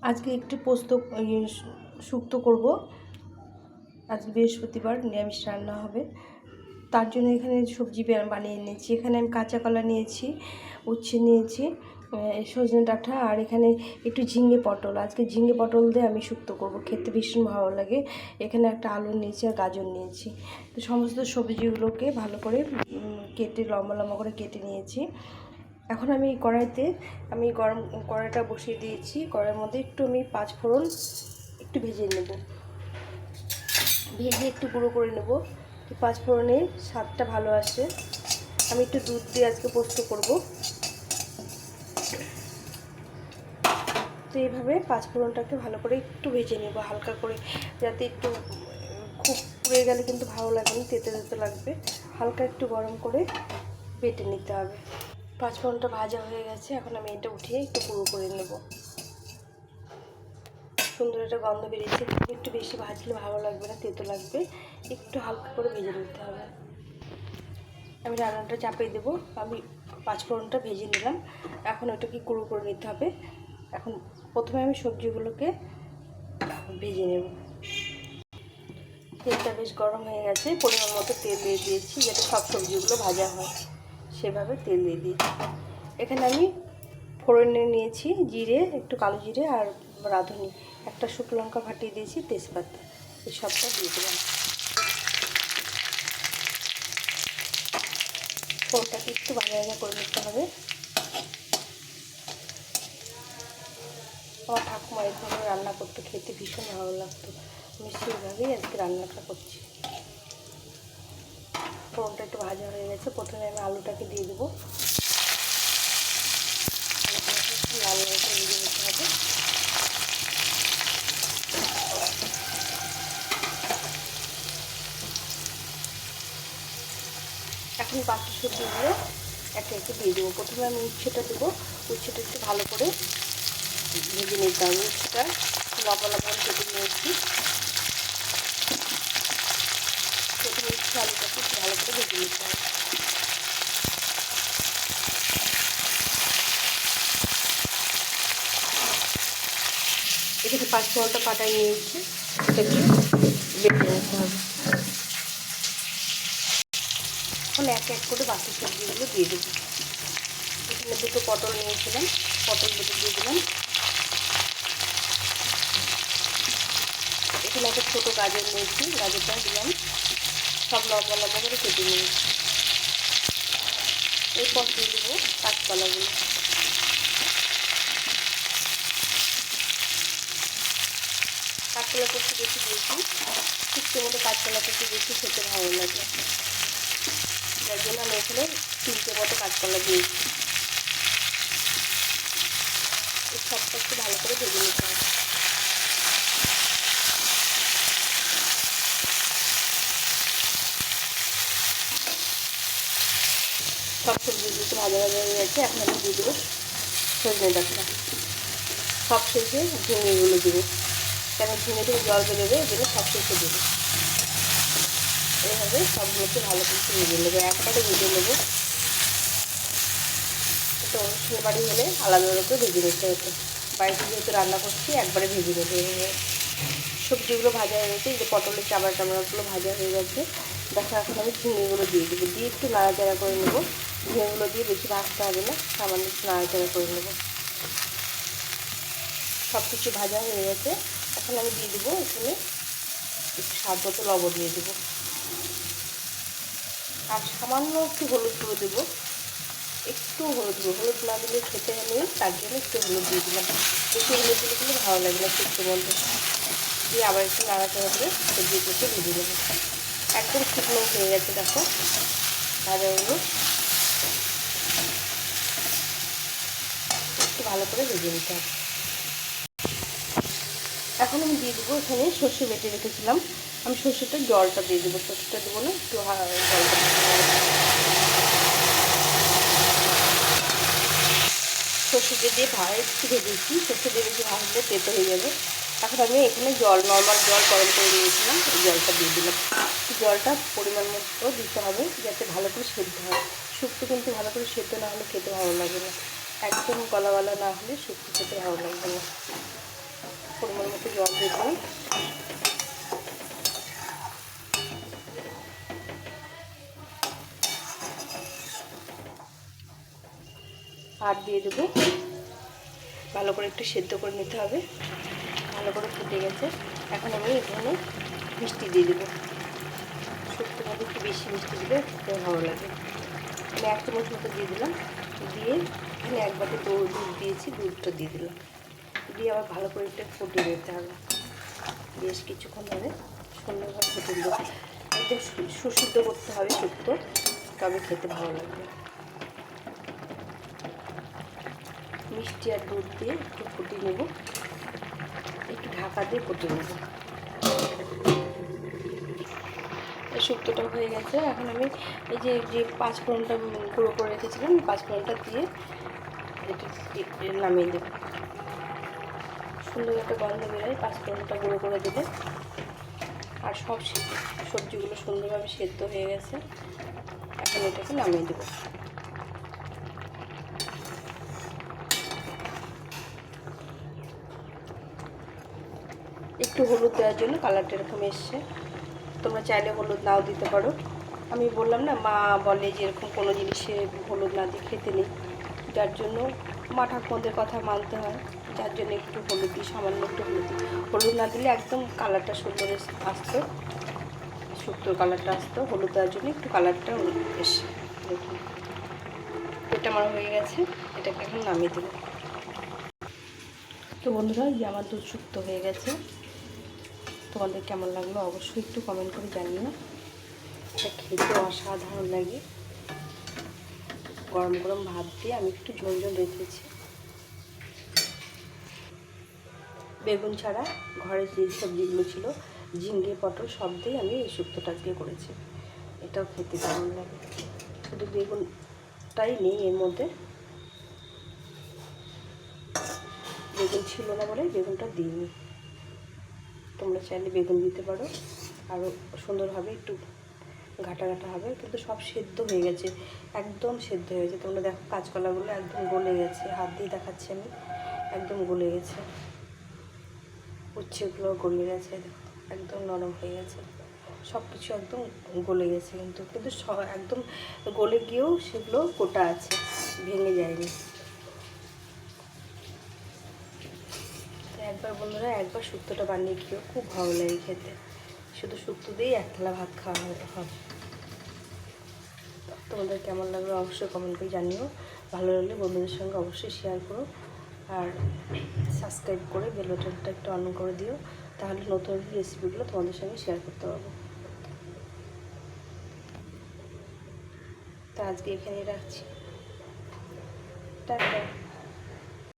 আজকে একটু পোস্ত শুক্তো করব। আজকে বৃহস্পতিবার, নিরামিষ রান্না হবে। তার জন্য এখানে সবজি বানিয়ে নিয়েছি। এখানে আমি কাঁচা কলা নিয়েছি, উচ্ছে নিয়েছি, সজনে ডাঁটা, আর এখানে একটু ঝিঙে পটল। আজকে ঝিঙে পটল দিয়ে আমি শুক্তো করব, খেতে ভীষণ ভালো লাগে। এখানে একটা আলু নিয়েছি আর গাজর নিয়েছি। তো সমস্ত সবজিগুলোকে ভালো করে কেটে লম্বা লম্বা করে কেটে নিয়েছি। এখন আমি এই কড়াইতে কড়াইটা বসিয়ে দিয়েছি। কড়াইয়ের মধ্যে একটু আমি 5 ফোড়ন একটু ভেজে নেব, ভেজে একটু গুঁড়ো করে নেব। 5 ফোড়নের স্বাদটা ভালো আসে। আমি একটু দুধ দিয়ে আজকে পোস্ত করব। তো এইভাবে 5 ফোড়নটাকে ভালো করে একটু ভেজে নেব, হালকা করে, যাতে একটু খুব পুড়ে গেলে কিন্তু ভালো লাগবে না, তেতে তেতে লাগবে। হালকা একটু গরম করে বেটে নিতে হবে। 5 ফোড়নটা ভাজা হয়ে গেছে। এখন আমি এটা উঠিয়ে একটু গুঁড়ো করে নেব। সুন্দর একটা গন্ধ বেরিয়েছে। একটু বেশি ভাজলে ভালো লাগবে না, তেতো লাগবে। একটু হালকা করে ভেজে নিতে হবে। আমি রান্নাটা চাপিয়ে দেবো। আমি 5 ফোড়নটা ভেজে নিলাম। এখন ওটাকে গুঁড়ো করে নিতে হবে। এখন প্রথমে আমি সবজিগুলোকে ভেজে নেব। তেলটা বেশ গরম হয়ে গেছে। পরিমাণ মতো তেল দিয়ে দিয়েছি, যাতে সব সবজিগুলো ভাজা হয় সেভাবে তেল দিয়ে দিয়েছি। এখানে আমি ফোড়নে নিয়েছি জিরে, একটু কালো জিরে আর রাঁধুনি, একটা শুকনো লঙ্কা ফাটিয়ে দিয়েছি, তেজপাতা, এই সবটা দিয়ে দিলাম। ফোড়নটাকে একটু ভাজা ভাজা করে নিতে হবে। আমার ঠাকুমা এইভাবে রান্না করতে খেতে ভীষণ ভালো লাগতো। আমি সেইভাবেই আজকে রান্নাটা করছি। ফোড়নটা একটু ভাজা হয়ে গেছে। প্রথমে আমি আলুটাকে দিয়ে দেবো। লাল লাল করে ভেজে নিতে হবে। এখন বাকি সবজিগুলো একে একে দিয়ে দেবো। প্রথমে আমি উচ্ছেটা দেবো। উচ্ছেটা একটু ভালো করে ভেজে নিতে হবে। উচ্ছেটা লম্বা লম্বা কেটে নিয়েছি। প্রথমে উচ্ছে আলুটাকে একটু ভালো করে ভেজে নিতে হবে। এখানে 5 ফোড়নটা পাটায় নিয়েছি, এটাকে বেটে নিতে হবে। এখন এক এক করে বাকি সবজিগুলো দিয়ে দেবো। এখানে 2টো পটল নিয়েছিলাম, পটল বেটে দিয়ে দিলাম। এখানে একটা ছোটো গাজর নিয়েছি, গাজরটা দিলাম। সব লম্বা লম্বা করে কেটে নিয়েছি। এরপর দিয়ে দেবো কাঁচকলাগুলো। কাঁচকলাটা একটু বেশি দিয়েছি। শুক্তোর মধ্যে কাঁচকলাটা একটু বেশি খেতে ভালো লাগে, যার জন্য আমি এখানে 3টে মতো কাঁচকলা দিয়েছি। এই সবটা একটু ভালো করে ভেজে নিতে হবে। সব সবজিগুলো ভাজা ভাজা হয়ে গেছে। এখন আমি দিয়ে দেবো সজনে ডাঁটা। সব শেষে ঝিঙেগুলো দেবো, কেন ঝিঙে থেকে জল বেরোবে, এই জন্য সব শেষে দেবো। এইভাবে সবগুলোকে ভালো করে ভেজে নেবো, একবারে ভেজে নেবো। এটা অনুষ্ঠানের বাড়ি হলে আলাদা আলাদা করে ভেজে নিতে হতো। বাড়িতে যেহেতু রান্না করছি, একবারে ভেজে নেবো। এইভাবে সবজিগুলো ভাজা হয়ে গেছে। এই যে পটলের চামড়াগুলো ভাজা হয়ে গেছে। দেখো, এখন আমি ঝিঙেগুলো দিয়ে দেবো। দিয়ে একটু নাড়াচাড়া করে নেবো। ঝিঙেগুলো দিয়ে বেশি ভাজতে হবে না, সামান্য একটু নাড়াচাড়া করে নেবো। সব কিছু ভাজা হয়ে গেছে। এখন আমি দিয়ে দেবো এখানে একটু স্বাদ মতো লবণ দিয়ে দেবো, আর সামান্য একটু হলুদ গুঁড়ো দেবো। একটু হলুদ না দিলে খেতে নেই, তার জন্য একটু হলুদ দিয়ে দিলাম। বেশি হলুদ দিলে কিন্তু ভালো লাগে না শুক্তোর মধ্যে। দিয়ে আবার একটু নাড়াচাড়া করে সবজিগুলোকে ভেজে নেবো। একদম শুকনো হয়ে গেছে, দেখো ভাজাগুলো একটু ভালো করে ভেজে নিতে হবে। এখন আমি দিয়ে দেবো এখানে সর্ষে বেটে রেখেছিলাম। আমি সর্ষেটার জলটা দিয়ে দেবো, সর্ষেটা দেবো না, একটু জলটা। সর্ষেটা দিয়ে একটু ভেজেছি। সর্ষে দিয়ে বেশি ভাজলে তেতো হয়ে যাবে। এখন আমি এখানে নর্মাল জল গরম করে নিয়েছিলাম, এই জলটা দিয়ে দিলাম। জলটা পরিমাণ মতো দিতে হবে, যাতে ভালো করে সেদ্ধ হয়। শুক্তো কিন্তু ভালো করে সেদ্ধ না হলে খেতে ভালো লাগে না। একদম গলা না হলে শুক্তো খেতে ভালো লাগবে না। পরিমাণ মতো জল দিয়ে দিলাম। আর দিয়ে দেবো, ভালো করে একটু সেদ্ধ করে নিতে হবে। ভালো করে ফুটে গেছে, এখন আমি এখানে মিষ্টি দিয়ে দেবো। শুক্তোর মধ্যে একটু বেশি মিষ্টি দিলে খেতে ভালো লাগে। আমি 1 চামচ মতো দিয়ে দিলাম। দিয়ে এখানে 1 বাটি দুধ দিয়েছি, দুধটা দিয়ে দিলাম। দিয়ে আবার ভালো করে একটু ফুটিয়ে নিতে হবে। বেশ কিছুক্ষণ ধরে সুন্দরভাবে ফুটে দেবো। একদম সুসিদ্ধ করতে হবে শুক্তো, তবে খেতে ভালো লাগবে। মিষ্টি আর দুধ দিয়ে একটু ফুটিয়ে নেব, একটু ঢাকা দিয়ে ফুটিয়ে নেব। এই শুক্তোটা হয়ে গেছে। এখন আমি এই যে 5 ফোড়নটা গুঁড়ো করে রেখেছিলাম, 5 ফোড়নটা দিয়ে এটা নামিয়ে দেব। সুন্দর একটা গন্ধ বেরোয় 5 ফোড়নটা গুঁড়ো করে দেবে। আর সব সবজিগুলো সুন্দরভাবে সেদ্ধ হয়ে গেছে, এখন এটাকে নামিয়ে দেবো। একটু হলুদ দেওয়ার জন্য কালারটা এরকম এসছে। তোমরা চাইলে হলুদ নাও দিতে পারো। আমি বললাম না, মা বলে যে এরকম কোনো জিনিসে হলুদ না দিয়ে খেতে নেই, যার জন্য মা ঠাকুমাদের কথা মানতে হয়। যার জন্য একটু হলুদ দিই, সামান্য একটু হলুদ দিই। হলুদ না দিলে একদম কালারটা সুন্দর আসতো, শুক্তোর কালারটা আসতো। হলুদ দেওয়ার জন্য একটু কালারটা এসে। দেখুন এটা আমার হয়ে গেছে, এটাকে এখন নামিয়ে দেবো। তো বন্ধুরা, যে আমার দুধ শুক্তো হয়ে গেছে। তোমাদের কেমন লাগলো অবশ্যই একটু কমেন্ট করে জানিও। এটা খেতে অসাধারণ লাগে। গরম গরম ভাত দিয়ে আমি একটু ঝোল ঝোল রেখেছি। বেগুন ছাড়া ঘরে যে সবজিগুলো ছিল, ঝিঙ্গে, পটল, সব দিয়ে আমি এই শুক্তোটা আজকে করেছি। এটাও খেতে দারুণ লাগে। শুধু বেগুনটাই নেই এর মধ্যে, বেগুন ছিল না বলে বেগুনটা দিইনি। তোমরা চাইলে বেগুন দিতে পারো, আরও সুন্দরভাবে একটু ঘাটা ঘাটা হবে। কিন্তু সব সেদ্ধ হয়ে গেছে, একদম সেদ্ধ হয়ে গেছে। তোমরা দেখো কাঁচকলাগুলো একদম গলে গেছে, হাত দিয়ে দেখাচ্ছি আমি, একদম গলে গেছে। উচ্ছেগুলো গলে গেছে, দেখো একদম নরম হয়ে গেছে। সব কিছু একদম গলে গেছে, কিন্তু একদম গলে গিয়েও সেগুলো গোটা আছে, ভেঙে যায়নি। একবার বন্ধুরা, একবার শুক্তোটা বানিয়ে খেয়েও, খুব ভালো লাগে খেতে। শুধু শুক্তো দিয়েই 1 থালা ভাত খাওয়া হবে। তোমাদের কেমন লাগলো অবশ্যই কমেন্ট করে জানিও। ভালো লাগলে বন্ধুদের সঙ্গে অবশ্যই শেয়ার করো, আর সাবস্ক্রাইব করে বেল বাটনটা একটু অন করে দিও, তাহলে নতুন রেসিপিগুলো তোমাদের সঙ্গে শেয়ার করতে পারবো। তো আজকে এখানেই রাখছি, টাটা।